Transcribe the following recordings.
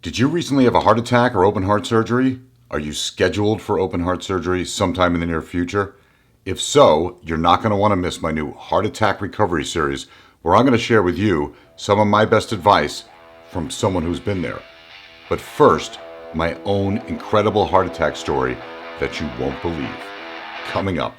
Did you recently have a heart attack or open heart surgery? Are you scheduled for open heart surgery sometime in the near future? If so, you're not going to want to miss my new Heart Attack Recovery series, where I'm going to share with you some of my best advice from someone who's been there. But first, my own incredible heart attack story that you won't believe. Coming up.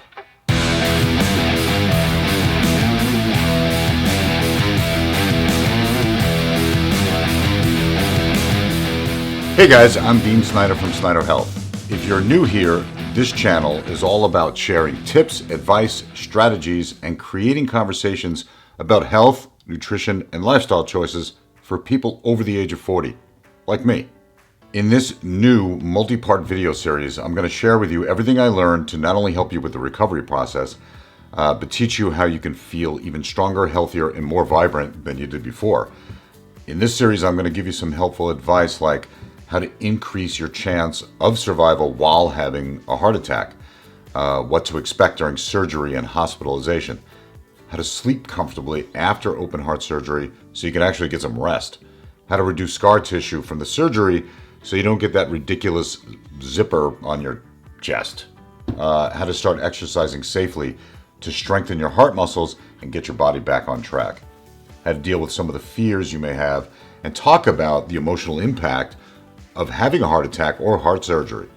Hey guys, I'm Dean Snyder from SnyderHealth. If you're new here, this channel is all about sharing tips, advice, strategies, and creating conversations about health, nutrition, and lifestyle choices for people over the age of 40, like me. In this new multi-part video series, I'm going to share with you everything I learned to not only help you with the recovery process, but teach you how you can feel even stronger, healthier, and more vibrant than you did before. In this series, I'm going to give you some helpful advice like how to increase your chance of survival while having a heart attack, what to expect during surgery and hospitalization, how to sleep comfortably after open heart surgery so you can actually get some rest, how to reduce scar tissue from the surgery so you don't get that ridiculous zipper on your chest, how to start exercising safely to strengthen your heart muscles and get your body back on track, how to deal with some of the fears you may have, and talk about the emotional impact of having a heart attack or heart surgery.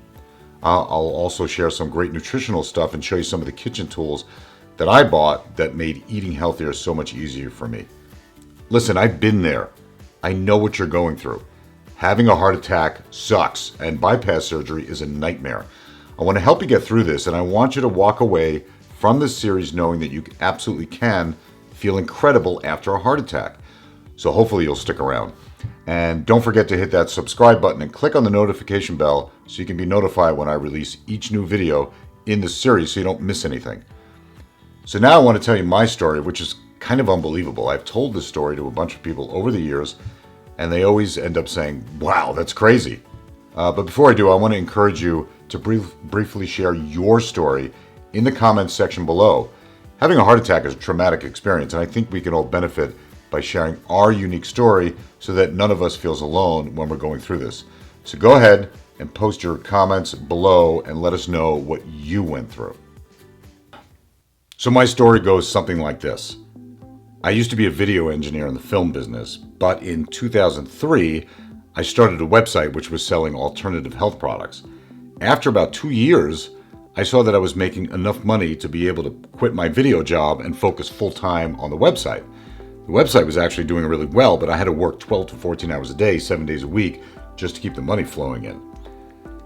I'll also share some great nutritional stuff and show you some of the kitchen tools that I bought that made eating healthier so much easier for me. Listen, I've been there. I know what you're going through. Having a heart attack sucks, and bypass surgery is a nightmare. I want to help you get through this, and I want you to walk away from this series knowing that you absolutely can feel incredible after a heart attack. So hopefully you'll stick around. And don't forget to hit that subscribe button and click on the notification bell so you can be notified when I release each new video in this series so you don't miss anything. So now I want to tell you my story, which is kind of unbelievable. I've told this story to a bunch of people over the years, and they always end up saying, wow, that's crazy. But before I do, I want to encourage you to briefly share your story in the comments section below. Having a heart attack is a traumatic experience, and I think we can all benefit by sharing our unique story so that none of us feels alone when we're going through this. So go ahead and post your comments below and let us know what you went through. So my story goes something like this. I used to be a video engineer in the film business, but in 2003, I started a website which was selling alternative health products. After about 2 years, I saw that I was making enough money to be able to quit my video job and focus full-time on the website. The website was actually doing really well, but I had to work 12 to 14 hours a day, 7 days a week, just to keep the money flowing in.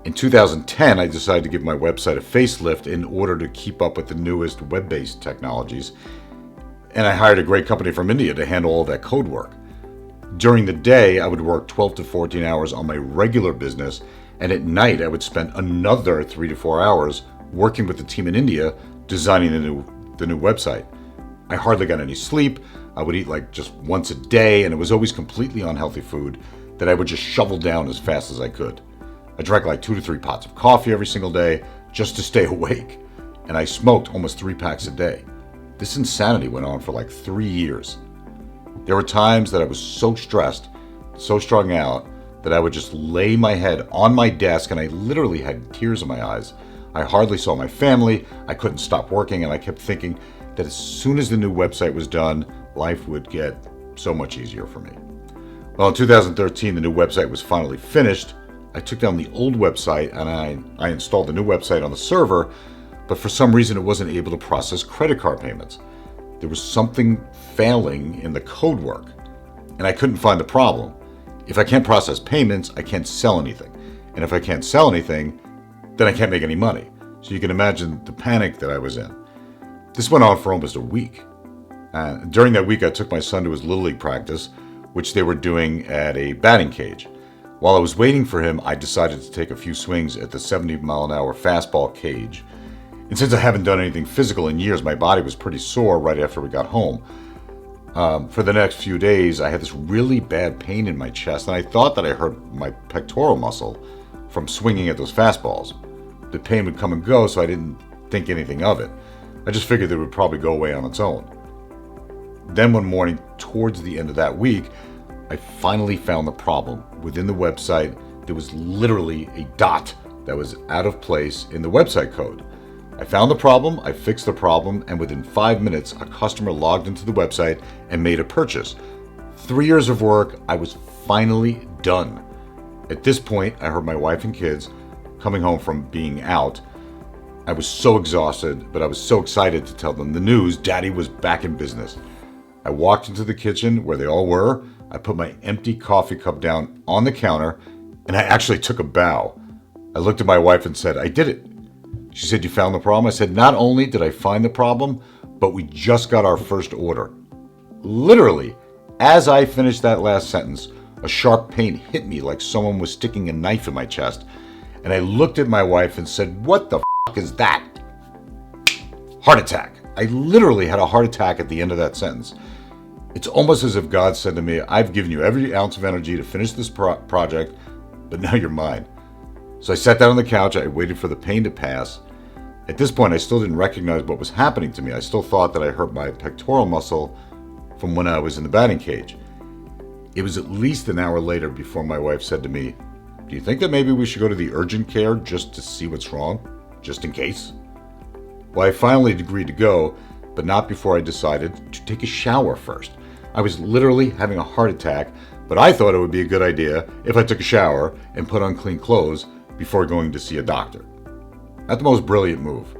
In 2010, I decided to give my website a facelift in order to keep up with the newest web-based technologies, and I hired a great company from India to handle all that code work. During the day, I would work 12 to 14 hours on my regular business, and at night, I would spend another 3 to 4 hours working with the team in India designing the new website. I hardly got any sleep. I would eat like just once a day, and it was always completely unhealthy food that I would just shovel down as fast as I could. I drank like 2 to 3 pots of coffee every single day just to stay awake, and I smoked almost 3 packs a day. This insanity went on for like 3 years. There were times that I was so stressed, so strung out, that I would just lay my head on my desk and I literally had tears in my eyes. I hardly saw my family, I couldn't stop working, and I kept thinking that as soon as the new website was done, life would get so much easier for me. Well, in 2013, the new website was finally finished. I took down the old website and I installed the new website on the server, but for some reason it wasn't able to process credit card payments. There was something failing in the code work, and I couldn't find the problem. If I can't process payments, I can't sell anything. And if I can't sell anything, then I can't make any money. So you can imagine the panic that I was in. This went on for almost a week. During that week, I took my son to his Little League practice, which they were doing at a batting cage. While I was waiting for him, I decided to take a few swings at the 70-mile-an-hour fastball cage. And since I haven't done anything physical in years, my body was pretty sore right after we got home. For the next few days, I had this really bad pain in my chest, and I thought that I hurt my pectoral muscle from swinging at those fastballs. The pain would come and go, so I didn't think anything of it. I just figured that it would probably go away on its own. Then one morning, towards the end of that week, I finally found the problem. Within the website, there was literally a dot that was out of place in the website code. I found the problem, I fixed the problem, and within 5 minutes, a customer logged into the website and made a purchase. 3 years of work, I was finally done. At this point, I heard my wife and kids coming home from being out. I was so exhausted, but I was so excited to tell them the news. Daddy was back in business. I walked into the kitchen where they all were. I put my empty coffee cup down on the counter, and I actually took a bow. I looked at my wife and said, "I did it." She said, "You found the problem?" I said, "Not only did I find the problem, but we just got our first order." Literally, as I finished that last sentence, a sharp pain hit me like someone was sticking a knife in my chest. And I looked at my wife and said, "What the f*** is that?" Heart attack. I literally had a heart attack at the end of that sentence. It's almost as if God said to me, "I've given you every ounce of energy to finish this project, but now you're mine." So I sat down on the couch. I waited for the pain to pass. At this point, I still didn't recognize what was happening to me. I still thought that I hurt my pectoral muscle from when I was in the batting cage. It was at least an hour later before my wife said to me, "Do you think that maybe we should go to the urgent care just to see what's wrong, just in case?" Well, I finally agreed to go, but not before I decided to take a shower first. I was literally having a heart attack, but I thought it would be a good idea if I took a shower and put on clean clothes before going to see a doctor. Not the most brilliant move.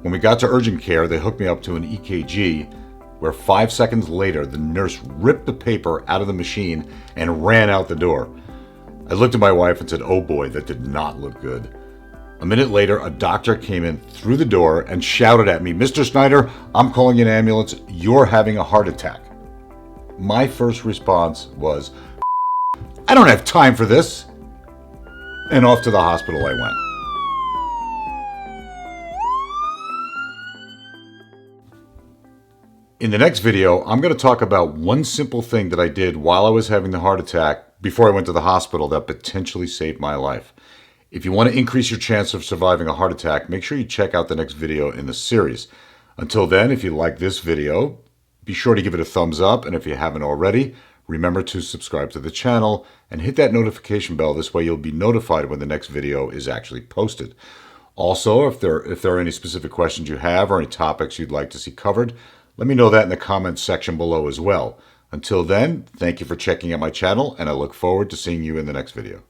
When we got to urgent care, they hooked me up to an EKG, where 5 seconds later, the nurse ripped the paper out of the machine and ran out the door. I looked at my wife and said, "Oh boy, that did not look good." A minute later, a doctor came in through the door and shouted at me, "Mr. Snyder, I'm calling an ambulance. You're having a heart attack." My first response was, "I don't have time for this." And off to the hospital I went. In the next video, I'm going to talk about one simple thing that I did while I was having the heart attack before I went to the hospital that potentially saved my life. If you want to increase your chance of surviving a heart attack, make sure you check out the next video in the series. Until then, if you like this video, be sure to give it a thumbs up, and if you haven't already, remember to subscribe to the channel and hit that notification bell. This way you'll be notified when the next video is actually posted. Also, if there are any specific questions you have or any topics you'd like to see covered, let me know that in the comments section below as well. Until then, thank you for checking out my channel, and I look forward to seeing you in the next video.